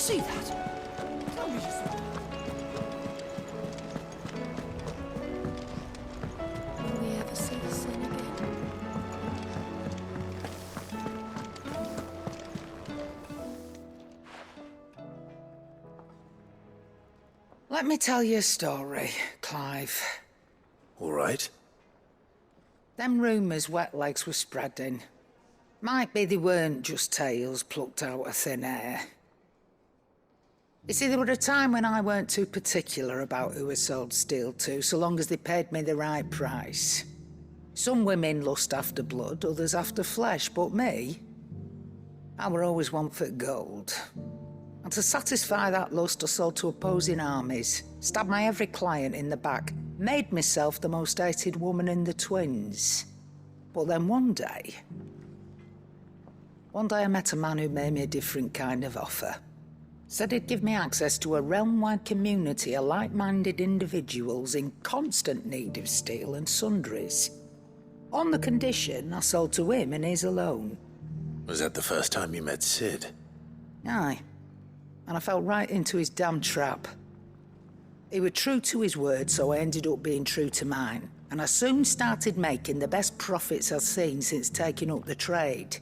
see that? Tell me you saw that. Will we ever see the sun again? Let me tell you a story, Clive. All right. Them rumours wet legs were spreading. Might be they weren't just tales plucked out of thin air. You see, there were a time when I weren't too particular about who I sold steel to, so long as they paid me the right price. Some women lust after blood, others after flesh, but me, I were always one for gold. And to satisfy that lust, I sold to opposing armies, stabbed my every client in the back, made myself the most hated woman in the twins. But then one day I met a man who made me a different kind of offer. Said he'd give me access to a realm-wide community of like-minded individuals in constant need of steel and sundries. On the condition I sold to him and his alone. Was that the first time you met Sid? Aye. And I fell right into his damn trap. He was true to his word, so I ended up being true to mine. And I soon started making the best profits I've seen since taking up the trade.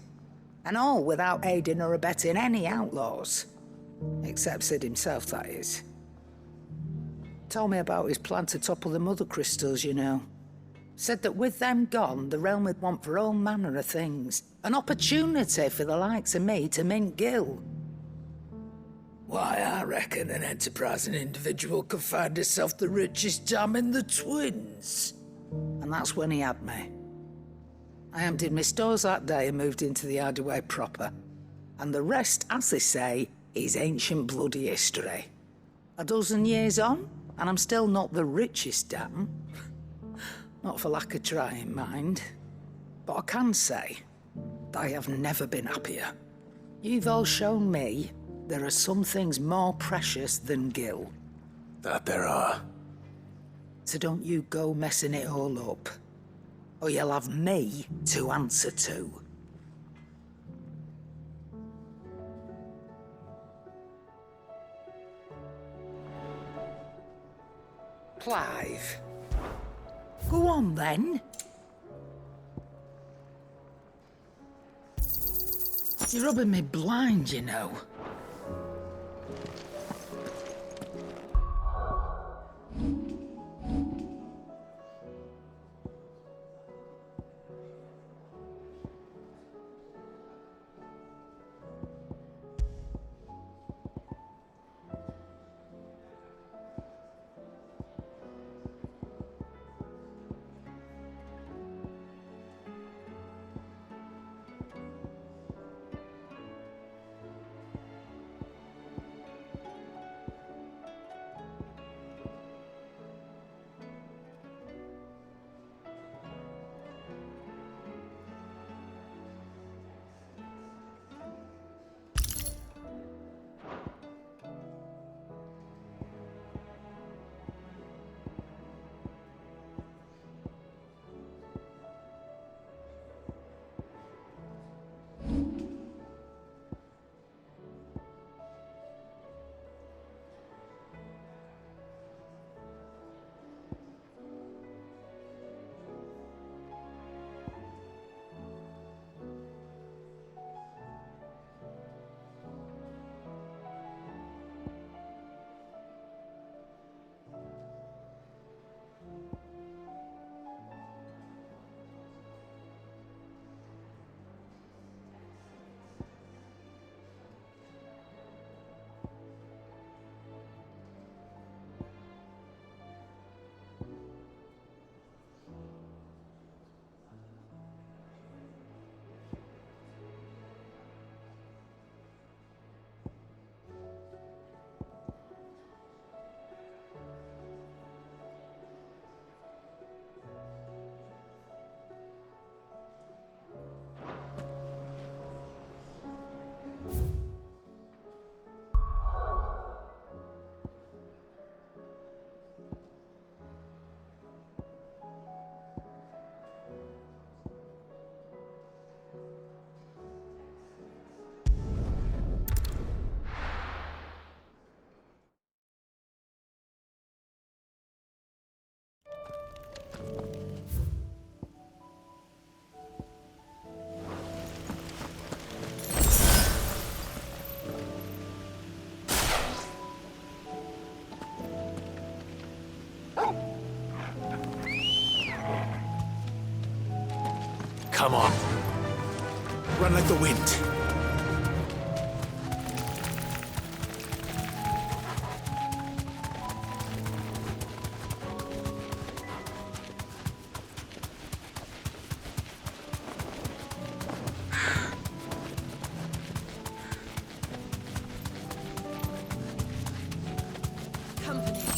And all without aiding or abetting any outlaws. Except Sid himself, that is. Told me about his plan to topple the mother crystals, you know. Said that with them gone, the realm would want for all manner of things. An opportunity for the likes of me to mint gil. Why, I reckon an enterprising individual could find himself the richest dam in the twins. And that's when he had me. I emptied my stores that day and moved into the hideaway proper. And the rest, as they say, is ancient bloody history. A dozen years on, and I'm still not the richest dam. Not for lack of trying, mind. But I can say that I have never been happier. You've all shown me there are some things more precious than gil. That there are. So don't you go messing it all up, or you'll have me to answer to. Clive. Go on then. You're rubbing me blind, you know. Come on. Run like the wind. Company.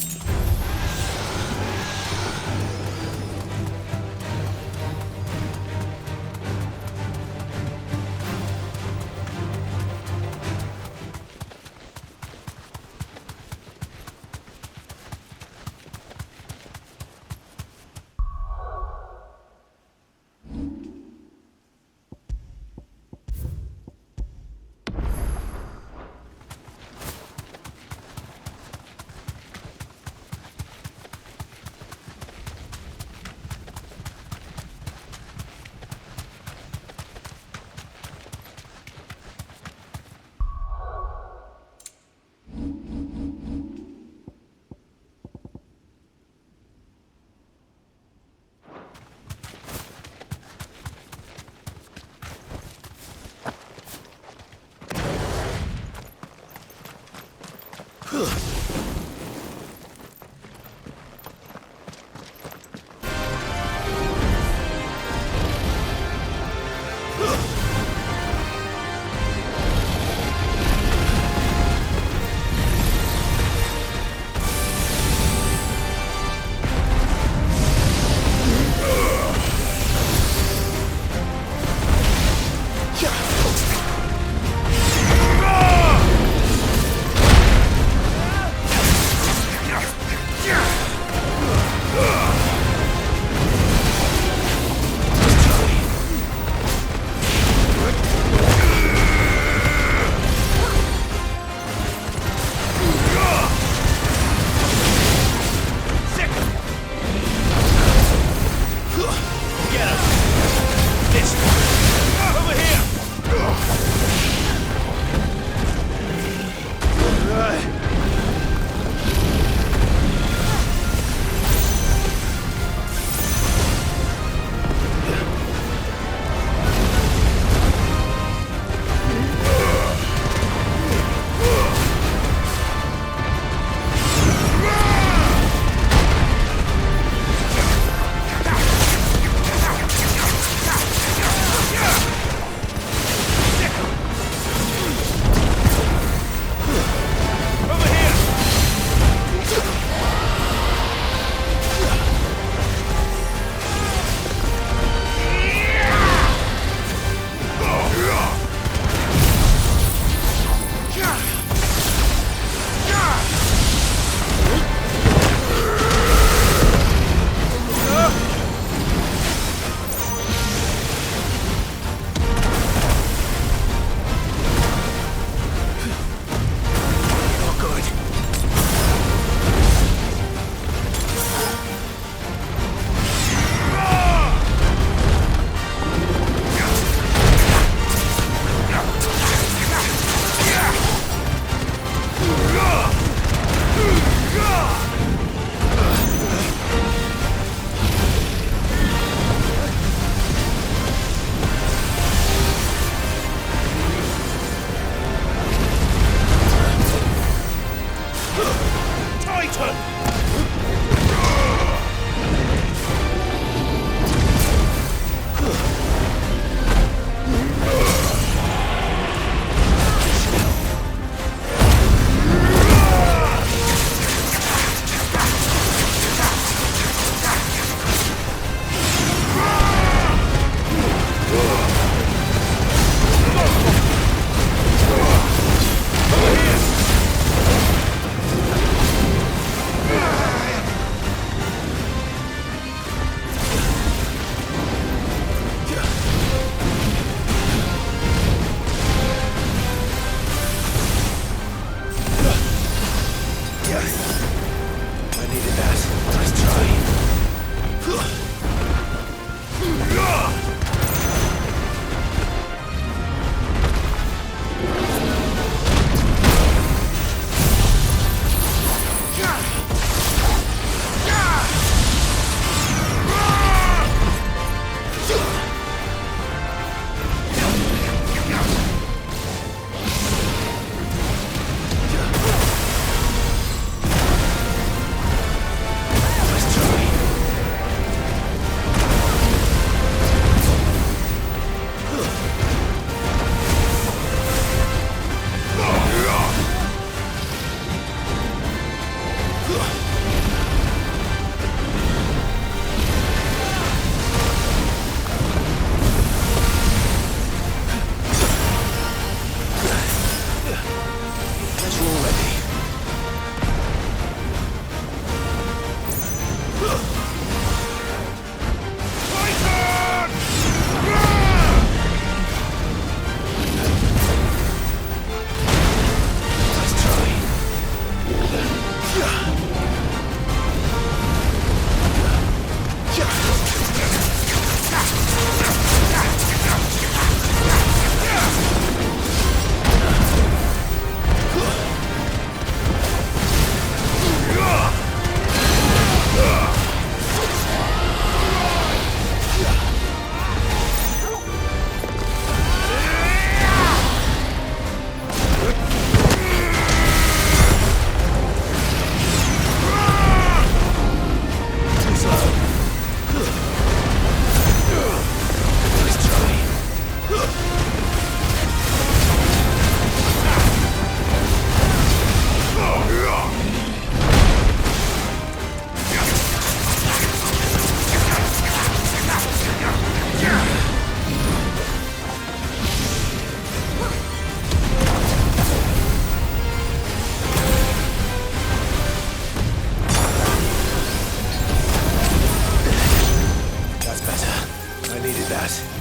that.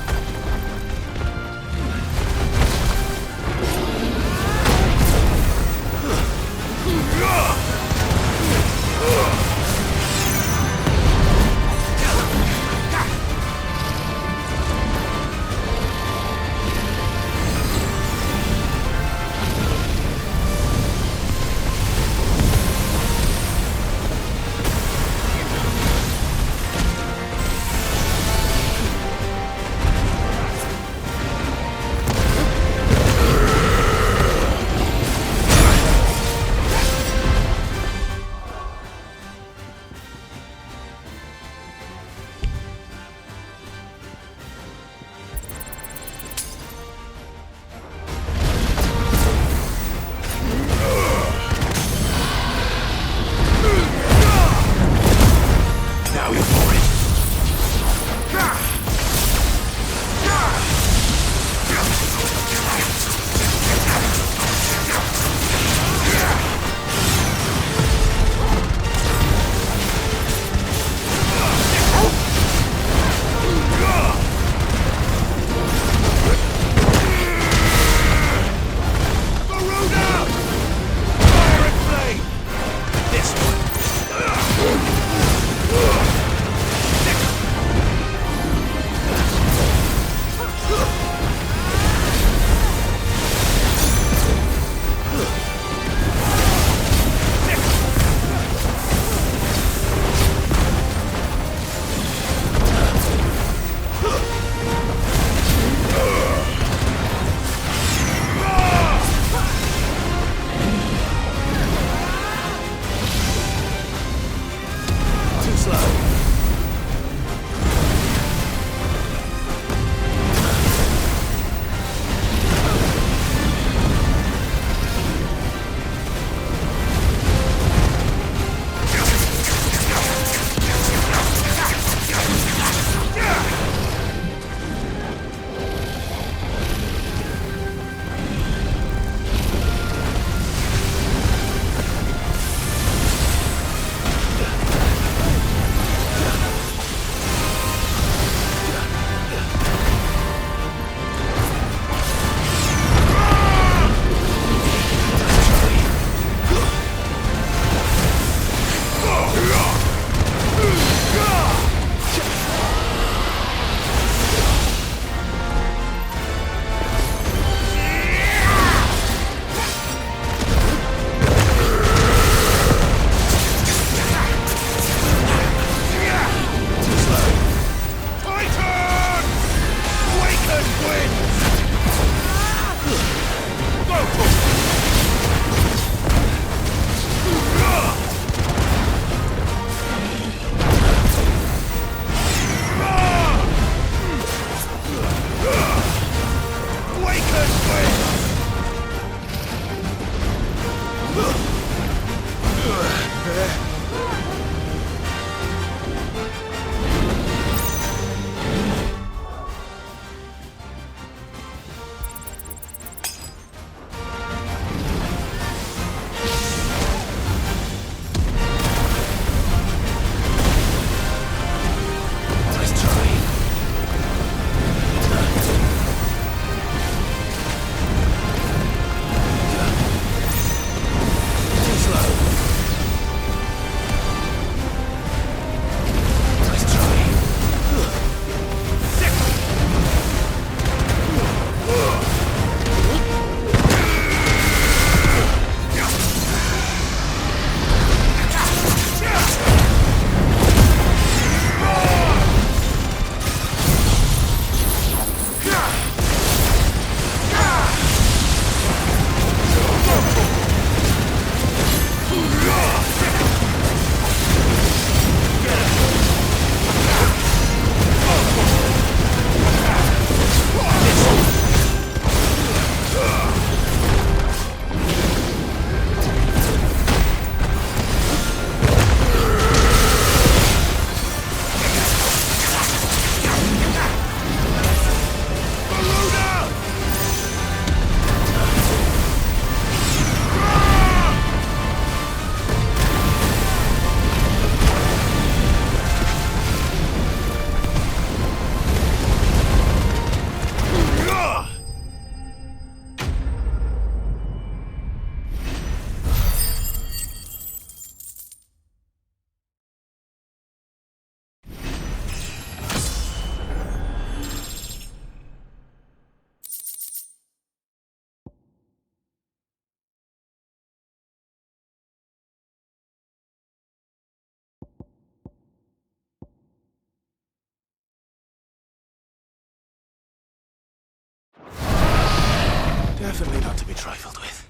be trifled with.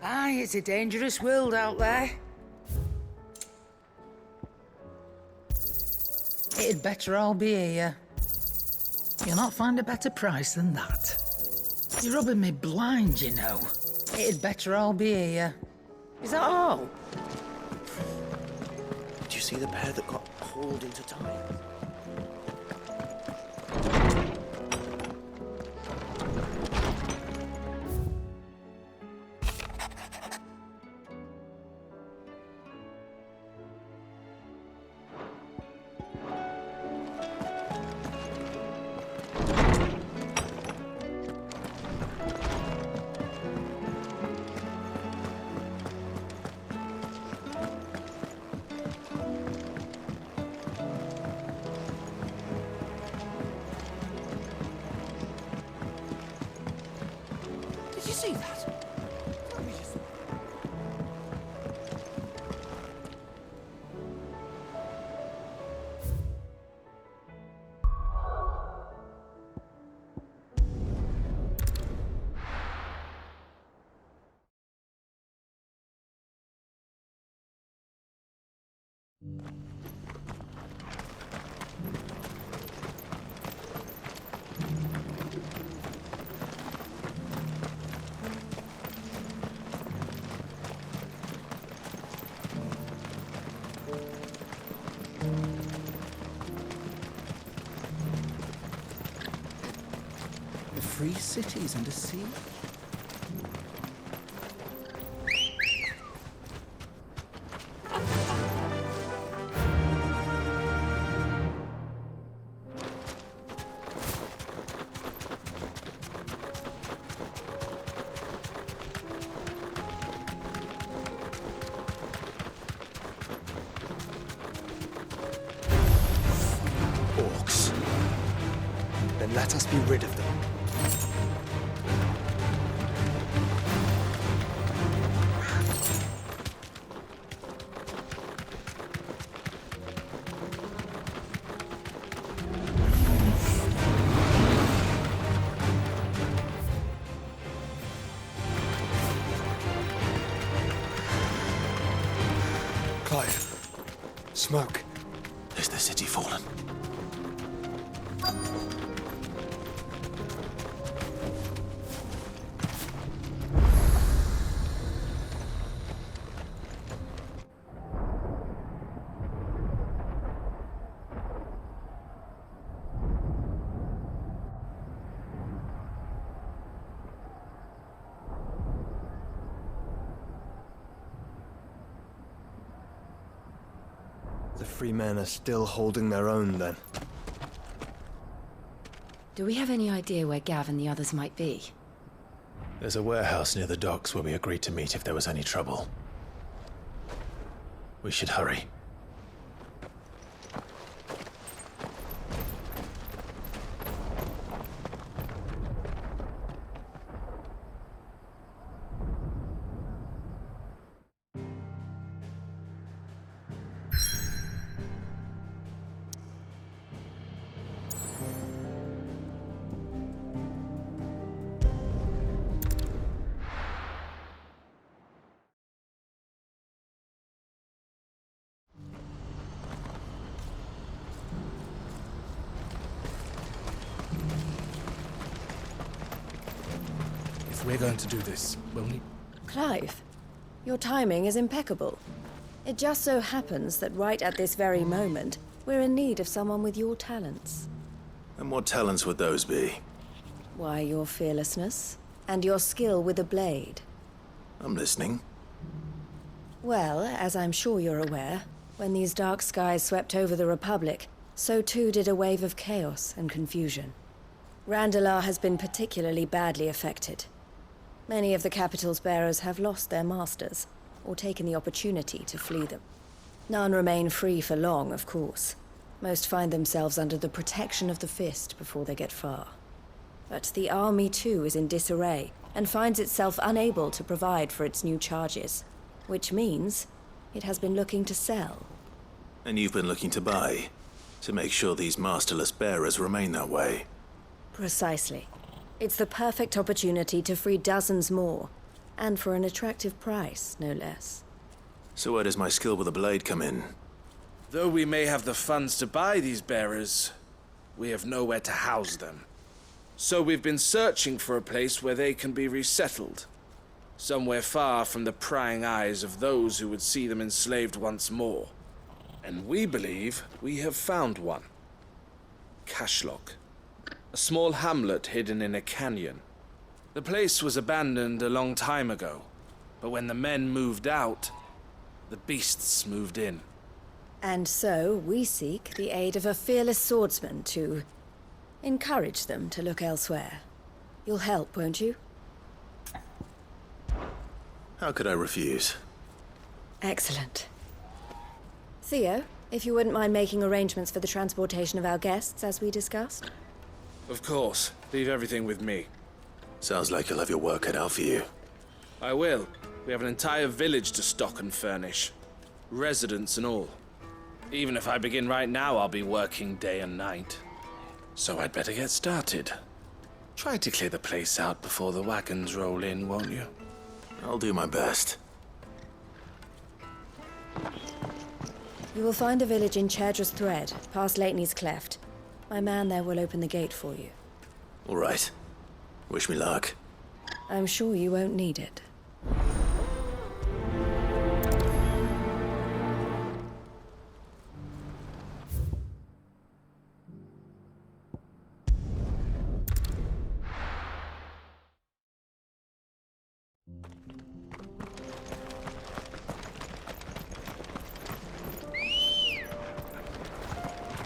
Aye, it's a dangerous world out there. It'd better all be here. You'll not find a better price than that. You're rubbing me blind, you know. It'd better all be here. Is that all? Did you see the pair that got hauled into time? Did you see that? Tell me you saw it. The free cities under siege? Orcs. Then let us be rid of them. Clive. Smoke. Is the city fallen? The free men are still holding their own, then. Do we have any idea where Gav and the others might be? There's a warehouse near the docks where we agreed to meet if there was any trouble. We should hurry. If we're going to do this, we'll need... Clive, your timing is impeccable. It just so happens that right at this very moment, we're in need of someone with your talents. And what talents would those be? Why, your fearlessness and your skill with a blade. I'm listening. Well, as I'm sure you're aware, when these dark skies swept over the Republic, so too did a wave of chaos and confusion. Randalar has been particularly badly affected. Many of the capital's bearers have lost their masters, or taken the opportunity to flee them. None remain free for long, of course. Most find themselves under the protection of the Fist before they get far. But the army too is in disarray, and finds itself unable to provide for its new charges. Which means it has been looking to sell. And you've been looking to buy, to make sure these masterless bearers remain that way. Precisely. It's the perfect opportunity to free dozens more, and for an attractive price, no less. So where does my skill with a blade come in? Though we may have the funds to buy these bearers, we have nowhere to house them. So we've been searching for a place where they can be resettled. Somewhere far from the prying eyes of those who would see them enslaved once more. And we believe we have found one. Cashlock. A small hamlet hidden in a canyon. The place was abandoned a long time ago, but when the men moved out, the beasts moved in. And so we seek the aid of a fearless swordsman to encourage them to look elsewhere. You'll help, won't you? How could I refuse? Excellent. Theo, if you wouldn't mind making arrangements for the transportation of our guests, as we discussed. Of course. Leave everything with me. Sounds like you'll have your work cut out for you. I will. We have an entire village to stock and furnish. Residents and all. Even if I begin right now, I'll be working day and night. So I'd better get started. Try to clear the place out before the wagons roll in, won't you? I'll do my best. You will find a village in Chadra's Thread, past Lateney's Cleft. My man there will open the gate for you. All right. Wish me luck. I'm sure you won't need it.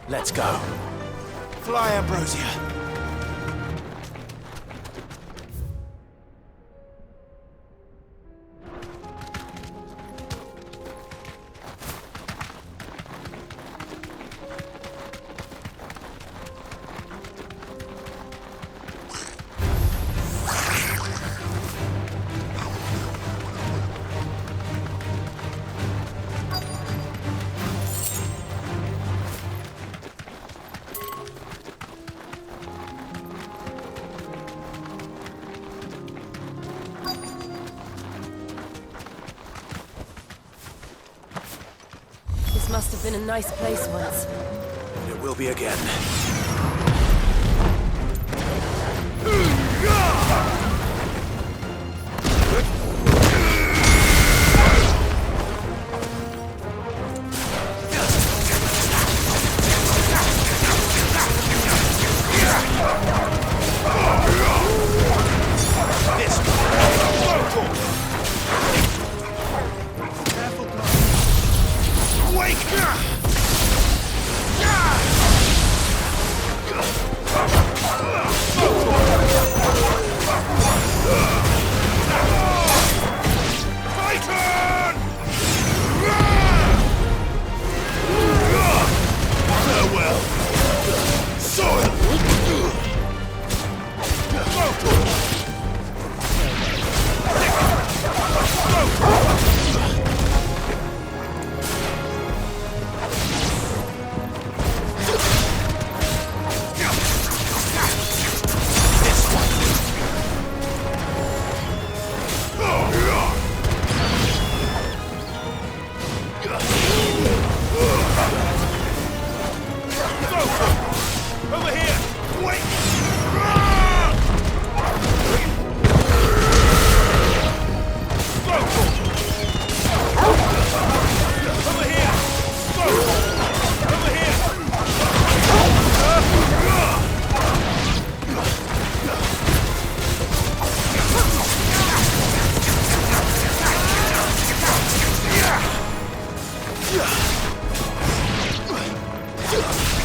Let's go. Fly, Ambrosia. This must have been a nice place once. It will be again.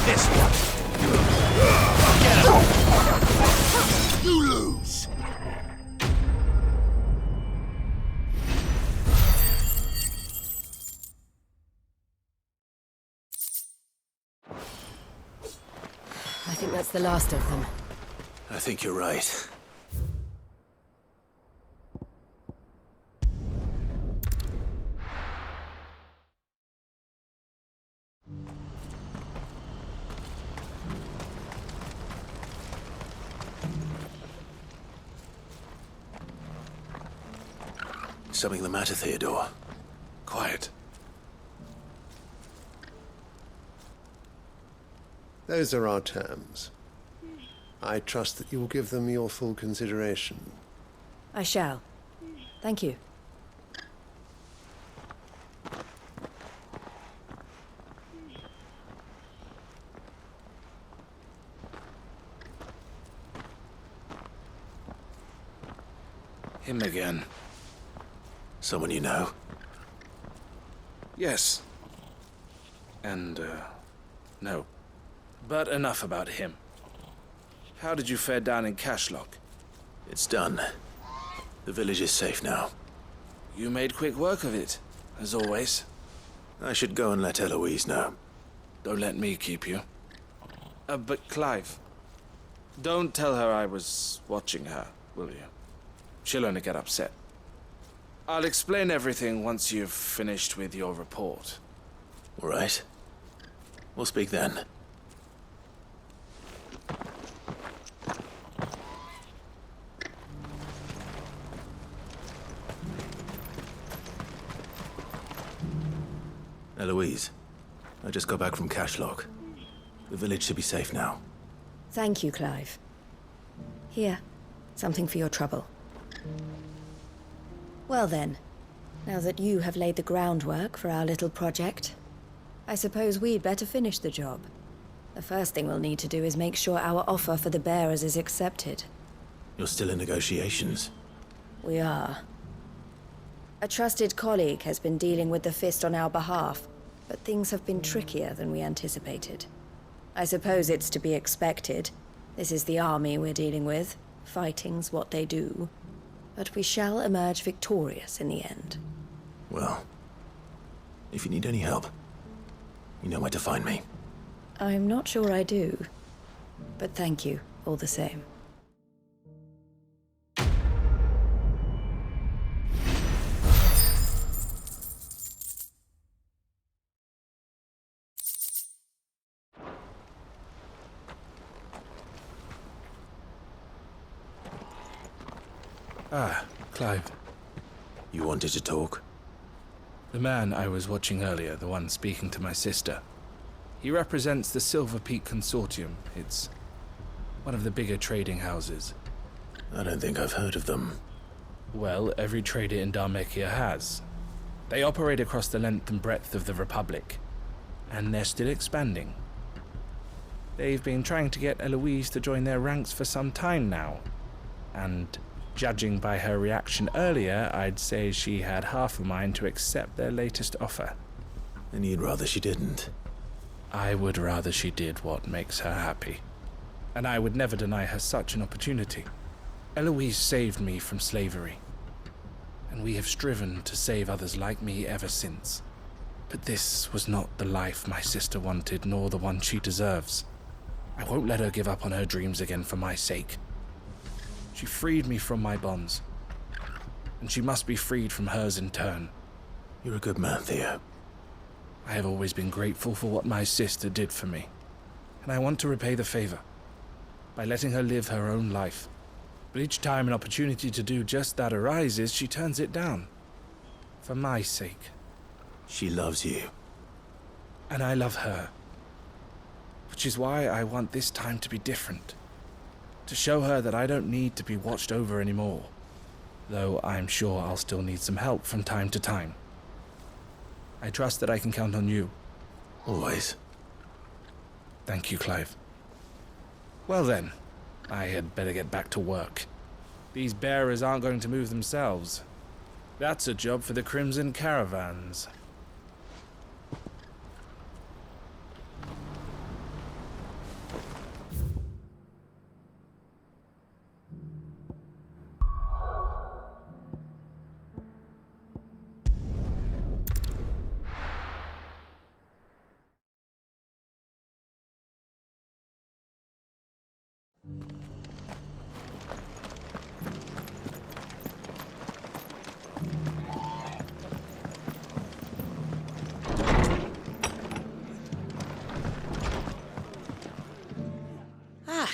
This one. Get him. You lose. I think that's the last of them. I think you're right. Something the matter, Theodore? Quiet. Those are our terms. I trust that you will give them your full consideration. I shall. Thank you. Him again. Someone you know? Yes. And, no. But enough about him. How did you fare down in Cashlock? It's done. The village is safe now. You made quick work of it, as always. I should go and let Eloise know. Don't let me keep you. But Clive, don't tell her I was watching her, will you? She'll only get upset. I'll explain everything once you've finished with your report. All right. We'll speak then. Eloise, I just got back from Cashlock. The village should be safe now. Thank you, Clive. Here, something for your trouble. Well then, now that you have laid the groundwork for our little project, I suppose we'd better finish the job. The first thing we'll need to do is make sure our offer for the bearers is accepted. You're still in negotiations. We are. A trusted colleague has been dealing with the Fist on our behalf, but things have been trickier than we anticipated. I suppose it's to be expected. This is the army we're dealing with. Fighting's what they do. But we shall emerge victorious in the end. Well, if you need any help, you know where to find me. I'm not sure I do. But thank you, all the same. Ah, Clive. You wanted to talk? The man I was watching earlier, the one speaking to my sister. He represents the Silver Peak Consortium. It's one of the bigger trading houses. I don't think I've heard of them. Well, every trader in Dharmekia has. They operate across the length and breadth of the Republic, and they're still expanding. They've been trying to get Eloise to join their ranks for some time now, and judging by her reaction earlier, I'd say she had half a mind to accept their latest offer. And you'd rather she didn't? I would rather she did what makes her happy. And I would never deny her such an opportunity. Eloise saved me from slavery, and we have striven to save others like me ever since. But this was not the life my sister wanted, nor the one she deserves. I won't let her give up on her dreams again for my sake. She freed me from my bonds, and she must be freed from hers in turn. You're a good man, Theo. I have always been grateful for what my sister did for me, and I want to repay the favor by letting her live her own life. But each time an opportunity to do just that arises, she turns it down. For my sake. She loves you. And I love her. Which is why I want this time to be different. To show her that I don't need to be watched over anymore. Though I'm sure I'll still need some help from time to time. I trust that I can count on you. Always. Thank you, Clive. Well then, I had better get back to work. These bearers aren't going to move themselves. That's a job for the Crimson Caravans.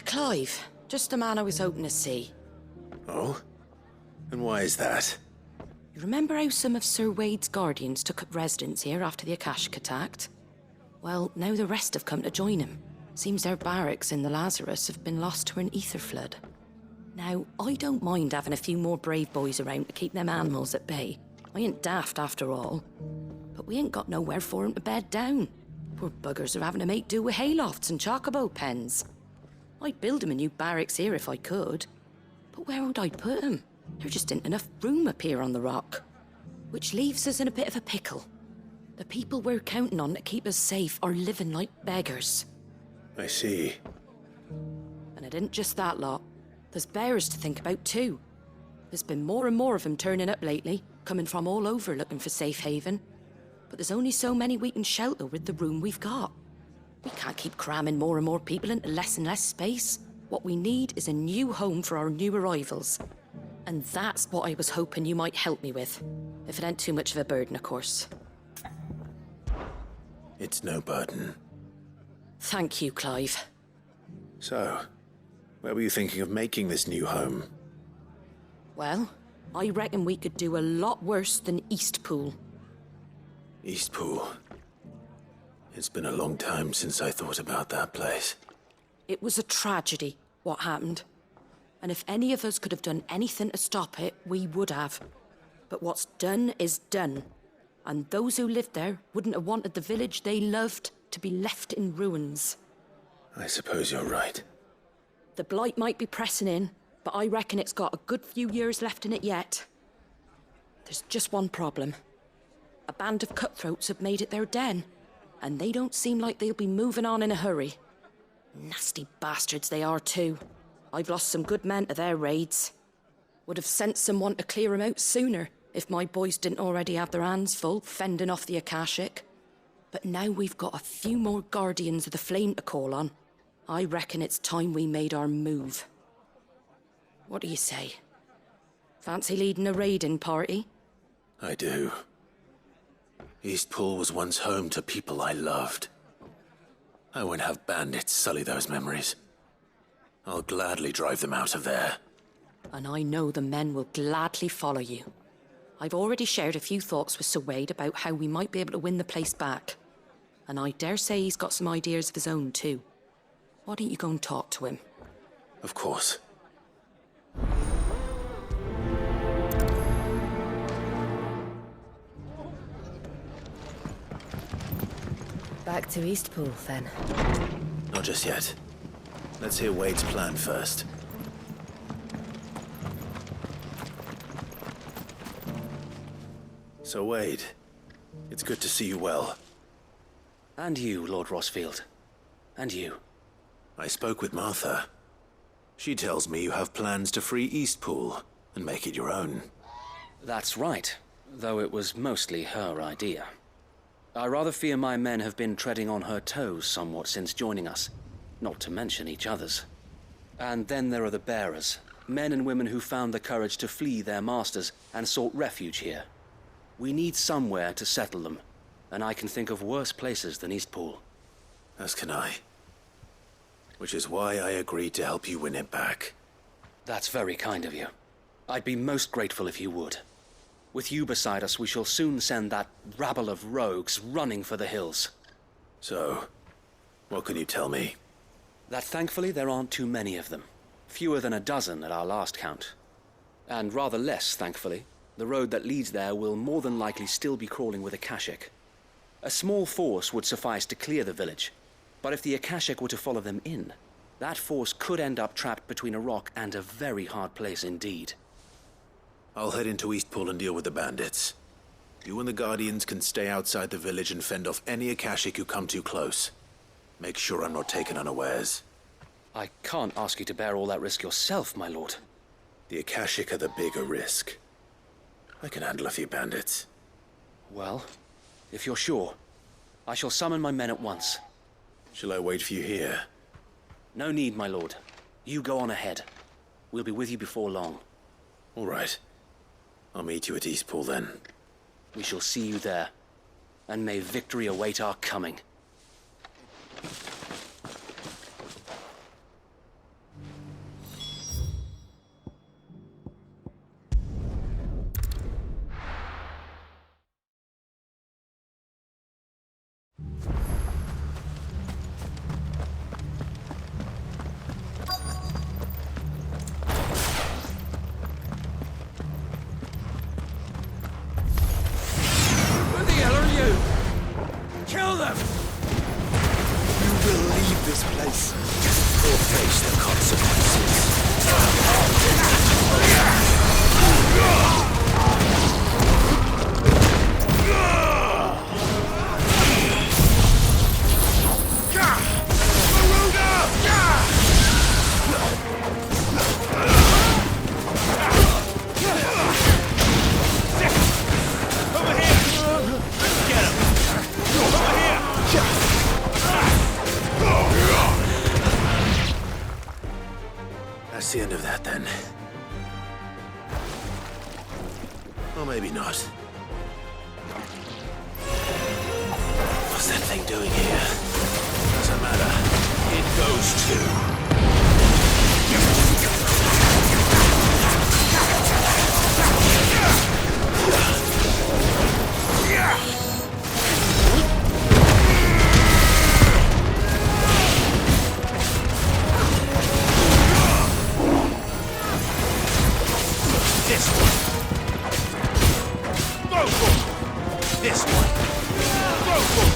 Clive. Just the man I was hoping to see. Oh? And why is that? You remember how some of Sir Wade's guardians took up residence here after the Akashic attacked? Well, now the rest have come to join him. Seems their barracks in the Lazarus have been lost to an ether flood. Now, I don't mind having a few more brave boys around to keep them animals at bay. I ain't daft after all. But we ain't got nowhere for 'em to bed down. Poor buggers are having to make do with haylofts and chocobo pens. I'd build 'em a new barracks here if I could. But where would I put 'em? There just ain't enough room up here on the rock. Which leaves us in a bit of a pickle. The people we're counting on to keep us safe are living like beggars. I see. And it ain't just that lot. There's bears to think about too. There's been more and more of them turning up lately, coming from all over looking for safe haven. But there's only so many we can shelter with the room we've got. We can't keep cramming more and more people into less and less space. What we need is a new home for our new arrivals. And that's what I was hoping you might help me with. If it ain't too much of a burden, of course. It's no burden. Thank you, Clive. So, where were you thinking of making this new home? Well, I reckon we could do a lot worse than Eastpool. Eastpool. It's been a long time since I thought about that place. It was a tragedy, what happened. And if any of us could have done anything to stop it, we would have. But what's done is done. And those who lived there wouldn't have wanted the village they loved to be left in ruins. I suppose you're right. The blight might be pressing in, but I reckon it's got a good few years left in it yet. There's just one problem. A band of cutthroats have made it their den, and they don't seem like they'll be moving on in a hurry. Nasty bastards they are too. I've lost some good men to their raids. Would have sent someone to clear 'em out sooner if my boys didn't already have their hands full fending off the Akashic. But now we've got a few more guardians of the flame to call on. I reckon it's time we made our move. What do you say? Fancy leading a raiding party? I do. Eastpool was once home to people I loved. I won't have bandits sully those memories. I'll gladly drive them out of there. And I know the men will gladly follow you. I've already shared a few thoughts with Sir Wade about how we might be able to win the place back. And I dare say he's got some ideas of his own too. Why don't you go and talk to him? Of course. Back to Eastpool, then. Not just yet. Let's hear Wade's plan first. So, Wade, it's good to see you well. And you, Lord Rossfield. And you. I spoke with Martha. She tells me you have plans to free Eastpool and make it your own. That's right, though it was mostly her idea. I rather fear my men have been treading on her toes somewhat since joining us, not to mention each other's. And then there are the bearers, men and women who found the courage to flee their masters and sought refuge here. We need somewhere to settle them, and I can think of worse places than Eastpool. As can I. Which is why I agreed to help you win it back. That's very kind of you. I'd be most grateful if you would. With you beside us, we shall soon send that rabble of rogues running for the hills. So, what can you tell me? That thankfully there aren't too many of them. Fewer than a dozen at our last count. And rather less, thankfully, the road that leads there will more than likely still be crawling with Akashic. A small force would suffice to clear the village, but if the Akashic were to follow them in, that force could end up trapped between a rock and a very hard place indeed. I'll head into Eastpool and deal with the bandits. You and the Guardians can stay outside the village and fend off any Akashic who come too close. Make sure I'm not taken unawares. I can't ask you to bear all that risk yourself, my lord. The Akashic are the bigger risk. I can handle a few bandits. Well, if you're sure, I shall summon my men at once. Shall I wait for you here? No need, my lord. You go on ahead. We'll be with you before long. All right. I'll meet you at Eastpool then. We shall see you there. And may victory await our coming. You will leave this place. Or face the consequences. That's the end of that, then. Or maybe not. What's that thing doing here? Doesn't matter. It goes too. This one. Go for it. This one. Go for it.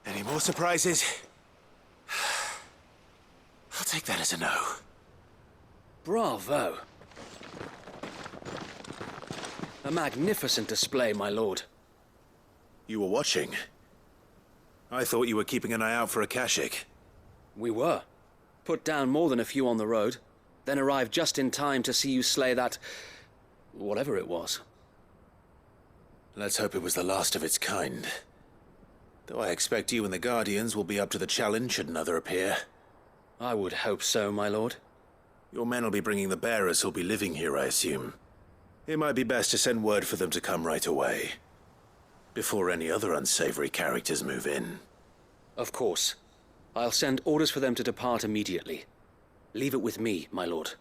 Any more surprises? I'll take that as a no. Bravo. A magnificent display, my lord. You were watching. I thought you were keeping an eye out for a Kashik. We were. Put down more than a few on the road, then arrived just in time to see you slay that... whatever it was. Let's hope it was the last of its kind. Though I expect you and the Guardians will be up to the challenge should another appear. I would hope so, my lord. Your men will be bringing the bearers who'll be living here, I assume. It might be best to send word for them to come right away, before any other unsavory characters move in. Of course. I'll send orders for them to depart immediately. Leave it with me, my lord.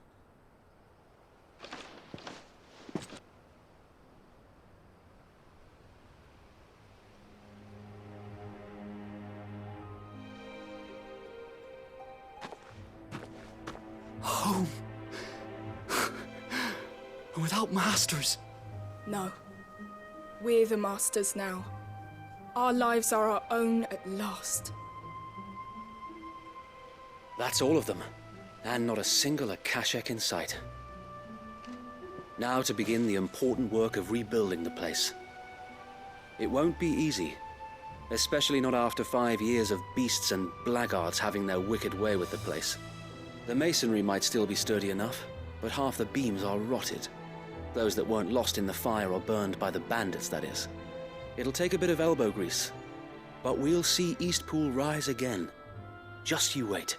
Home. Without masters. No. We're the masters now. Our lives are our own at last. That's all of them. And not a single Akashek in sight. Now to begin the important work of rebuilding the place. It won't be easy. Especially not after 5 years of beasts and blackguards having their wicked way with the place. The masonry might still be sturdy enough, but half the beams are rotted. Those that weren't lost in the fire or burned by the bandits, that is. It'll take a bit of elbow grease, but we'll see Eastpool rise again. Just you wait.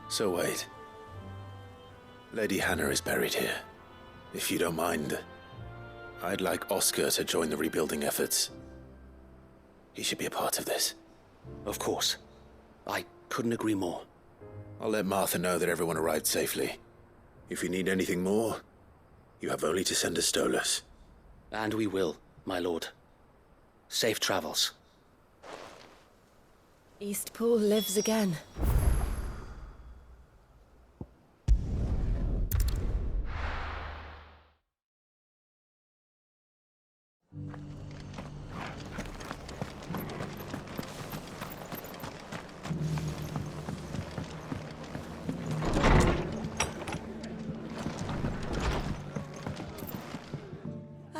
So wait. Lady Hannah is buried here. If you don't mind, I'd like Oscar to join the rebuilding efforts. He should be a part of this. Of course. I couldn't agree more. I'll let Martha know that everyone arrived safely. If you need anything more, you have only to send a Stolas. And we will, my lord. Safe travels. Eastpool lives again.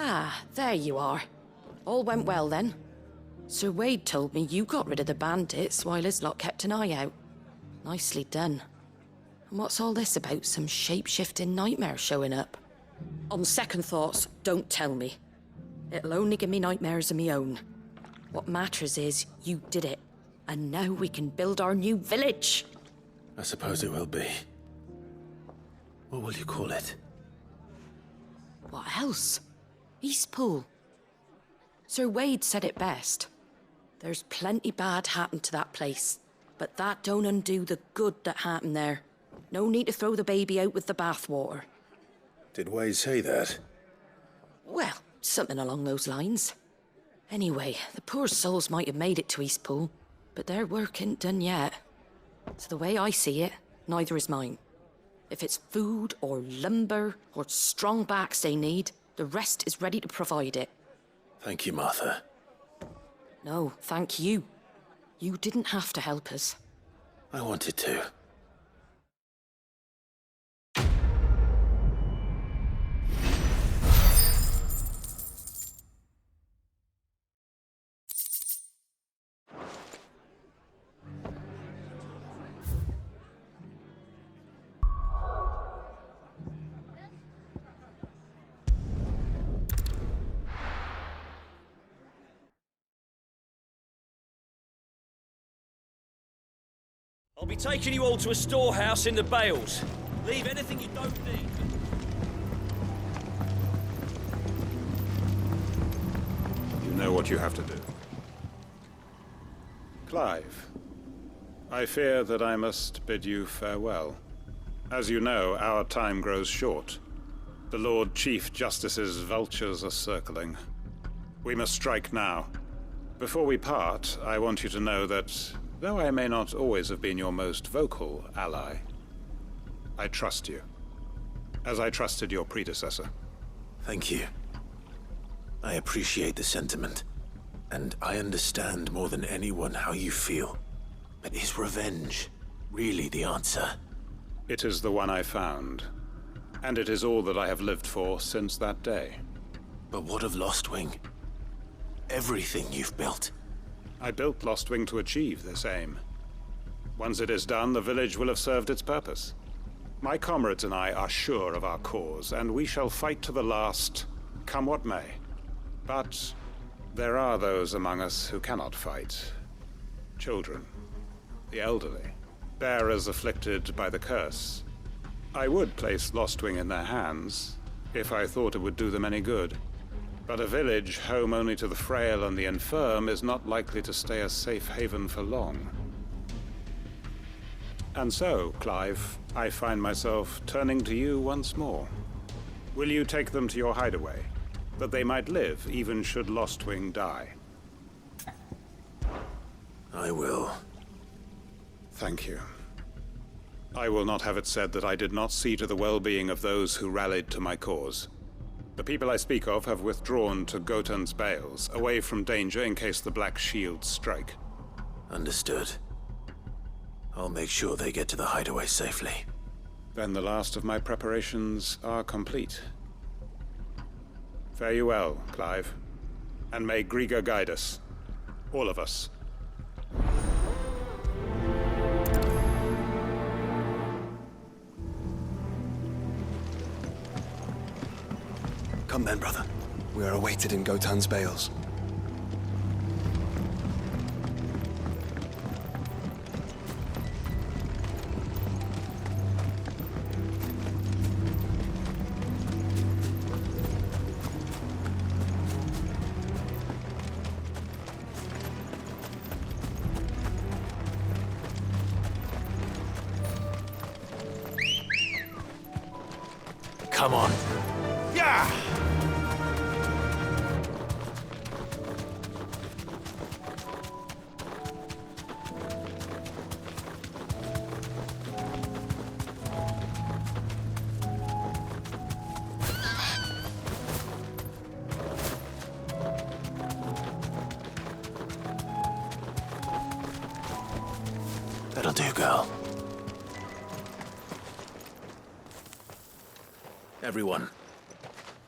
Ah, there you are. All went well then. Sir Wade told me you got rid of the bandits while his lot kept an eye out. Nicely done. And what's all this about some shape-shifting nightmare showing up? On second thoughts, don't tell me. It'll only give me nightmares of me own. What matters is you did it. And now we can build our new village. I suppose it will be. What will you call it? What else? Eastpool. Sir Wade said it best. There's plenty bad happened to that place, but that don't undo the good that happened there. No need to throw the baby out with the bathwater. Did Wade say that? Well, something along those lines. Anyway, the poor souls might have made it to Eastpool, but their work ain't done yet. So the way I see it, neither is mine. If it's food or lumber or strong backs they need, the rest is ready to provide it. Thank you, Martha. No, thank you. You didn't have to help us. I wanted to. I'll be taking you all to a storehouse in the Bales. Leave anything you don't need. You know what you have to do. Clive, I fear that I must bid you farewell. As you know, our time grows short. The Lord Chief Justice's vultures are circling. We must strike now. Before we part, I want you to know that, though I may not always have been your most vocal ally, I trust you, as I trusted your predecessor. Thank you. I appreciate the sentiment, and I understand more than anyone how you feel. But is revenge really the answer? It is the one I found, and it is all that I have lived for since that day. But what of Lostwing? Everything you've built. I built Lostwing to achieve this aim. Once it is done, the village will have served its purpose. My comrades and I are sure of our cause, and we shall fight to the last, come what may. But there are those among us who cannot fight. Children, the elderly, bearers afflicted by the curse. I would place Lostwing in their hands, if I thought it would do them any good. But a village home only to the frail and the infirm is not likely to stay a safe haven for long. And so, Clive, I find myself turning to you once more. Will you take them to your hideaway, that they might live even should Lostwing die? I will. Thank you. I will not have it said that I did not see to the well-being of those who rallied to my cause. The people I speak of have withdrawn to Gotan's Bales, away from danger in case the Black Shields strike. Understood. I'll make sure they get to the hideaway safely. Then the last of my preparations are complete. Fare you well, Clive. And may Griga guide us. All of us. Come then, brother. We are awaited in Gotan's Bales. Come on. Yeah! That'll do, girl. Everyone,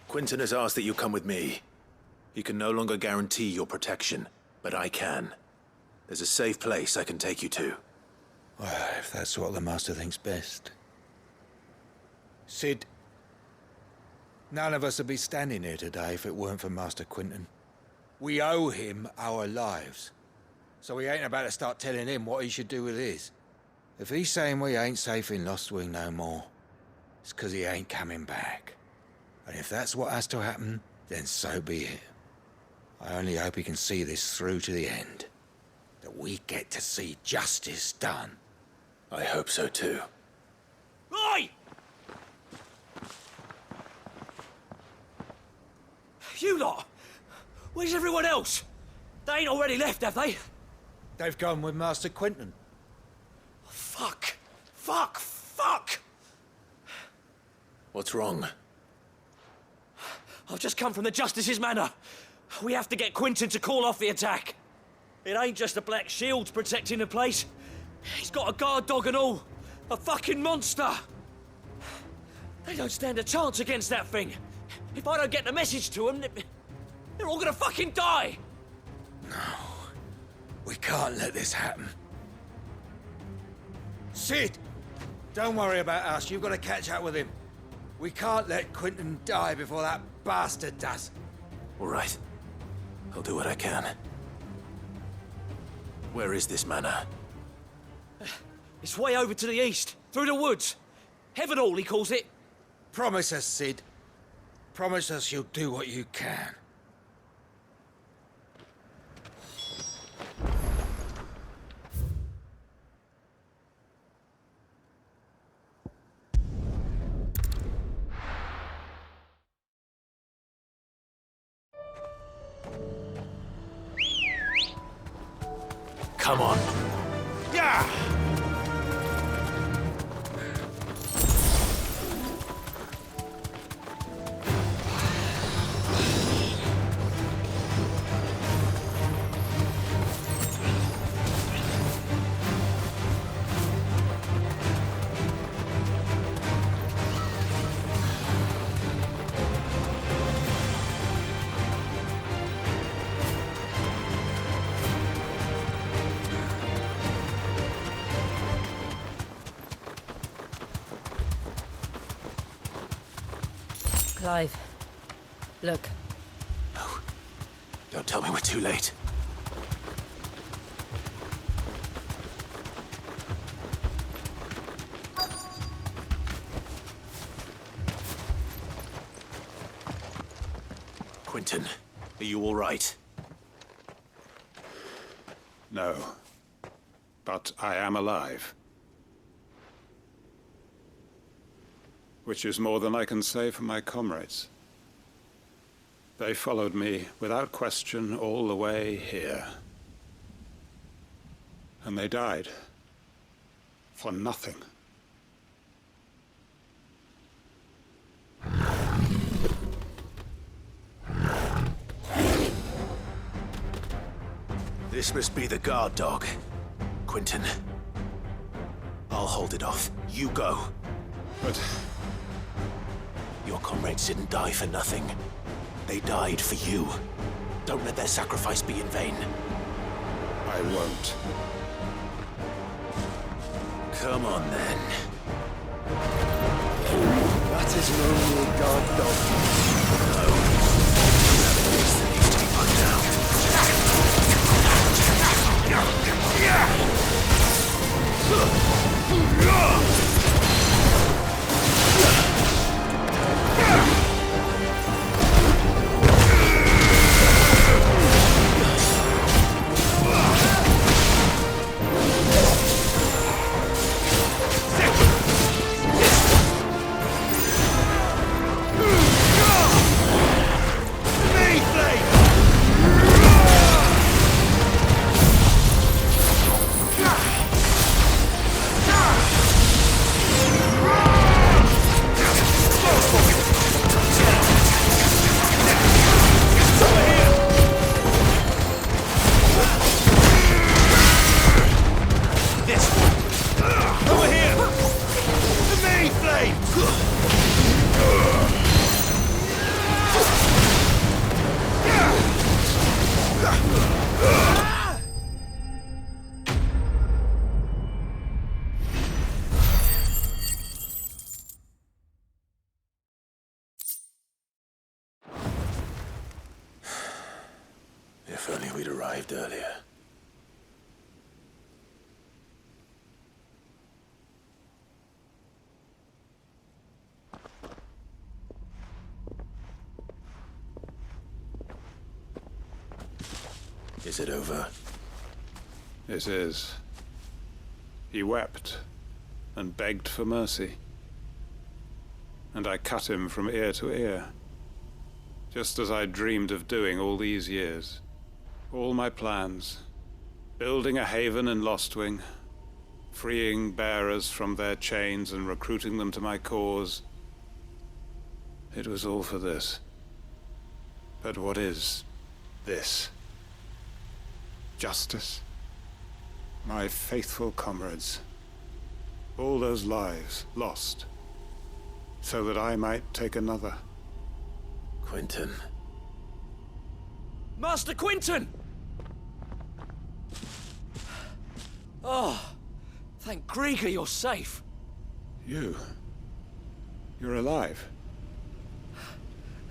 Quinton has asked that you come with me. He can no longer guarantee your protection, but I can. There's a safe place I can take you to. Well, if that's what the Master thinks best. Sid, none of us would be standing here today if it weren't for Master Quentin. We owe him our lives. So we ain't about to start telling him what he should do with his. If he's saying we ain't safe in Lost Wing no more, it's 'cause he ain't coming back. And if that's what has to happen, then so be it. I only hope he can see this through to the end. That we get to see justice done. I hope so too. Oi! You lot! Where's everyone else? They ain't already left, have they? They've gone with Master Quentin. Fuck! Fuck! Fuck! What's wrong? I've just come from the Justice's manor. We have to get Quentin to call off the attack. It ain't just the Black Shields protecting the place. He's got a guard dog and all. A fucking monster. They don't stand a chance against that thing. If I don't get the message to them, they're all gonna fucking die. No. We can't let this happen. Sid! Don't worry about us. You've got to catch up with him. We can't let Quentin die before that bastard does. All right. I'll do what I can. Where is this manor? It's way over to the east, through the woods. Heavenhall, he calls it. Promise us, Sid. Promise us you'll do what you can. Come on. Yeah! Clive, look. No. Don't tell me we're too late. Quentin, are you all right? No. But I am alive. Which is more than I can say for my comrades. They followed me without question all the way here. And they died. For nothing. This must be the guard dog. Quentin. I'll hold it off. You go. But your comrades didn't die for nothing. They died for you. Don't let their sacrifice be in vain. I won't. Come on, then. That isn't only a guard dog. No. You have a beast that needs to be put down. we'd arrived earlier. Is it over? It is. He wept and begged for mercy. And I cut him from ear to ear, just as I dreamed of doing all these years. All my plans, building a haven in Lostwing, freeing bearers from their chains and recruiting them to my cause. It was all for this. But what is this? Justice? My faithful comrades. All those lives lost, so that I might take another. Quentin. Master Quentin! Oh, thank Grieger you're safe. You're alive.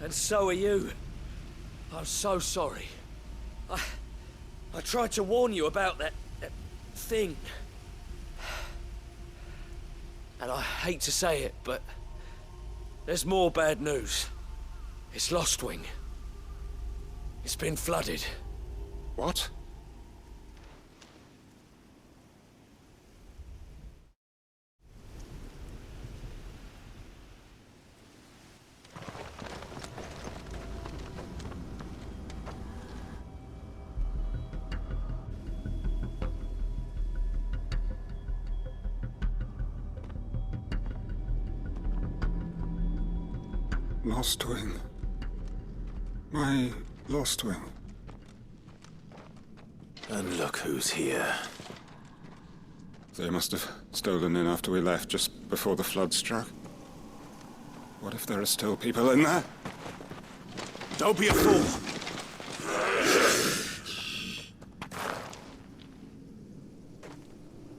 And so are you. I'm so sorry. I tried to warn you about that thing. And I hate to say it, but there's more bad news. It's Lostwing. It's been flooded. What? Lostwing. My Lostwing. And look who's here. They must have stolen in after we left, just before the flood struck. What if there are still people in there? Don't be a fool!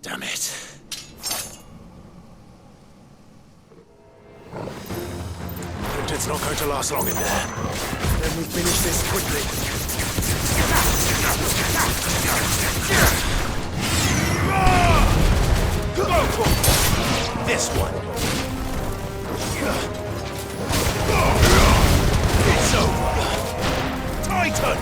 Damn it. It's not going to last long in there. Then we finish this quickly. This one. It's over. Titan!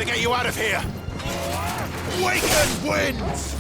Get you out of here! Waken winds!